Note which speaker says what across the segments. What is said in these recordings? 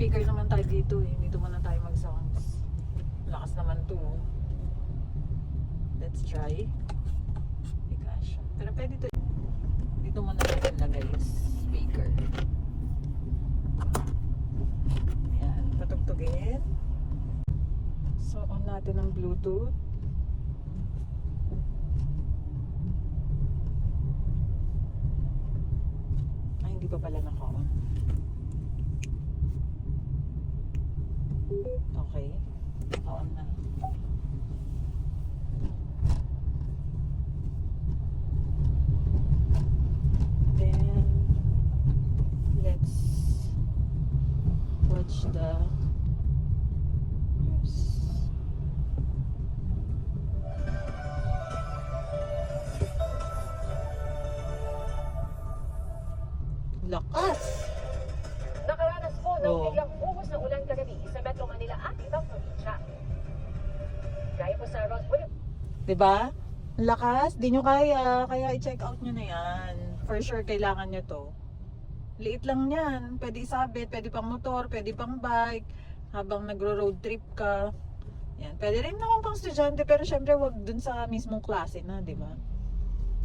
Speaker 1: speaker naman tayo dito eh. Dito muna tayo mag-sounds. Lakas naman to. Let's try. Oh gosh. Pero pwede to. Dito muna natin lagay yung speaker. Ayan. Patugtugin. So, on natin ang Bluetooth. Ay, hindi pa pala naka-on. Okay. On na. Then, let's watch the news. Lakas!
Speaker 2: Nakaranas po ng
Speaker 1: Oo.
Speaker 2: biglang buhos ng ulan kagabi sa Metro Manila at ibang probinsya. Gaya po sa Ross Boulevard.
Speaker 1: Diba? Ang lakas, di nyo kaya. Kaya i-check out nyo na yan. For sure, kailangan nyo to. Liit lang yan. Pwede isabit, pwede pang motor, pwede pang bike. Habang nagro-road trip ka. Yan. Pwede rin naman pang estudyante, pero syempre wag dun sa mismong klase na, di ba?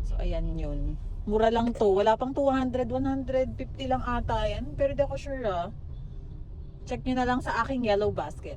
Speaker 1: So, ayan yun. Mura lang to. Wala pang 200, 150 lang ata yan. Pero di ako sure ah. Check nyo na lang sa aking yellow basket.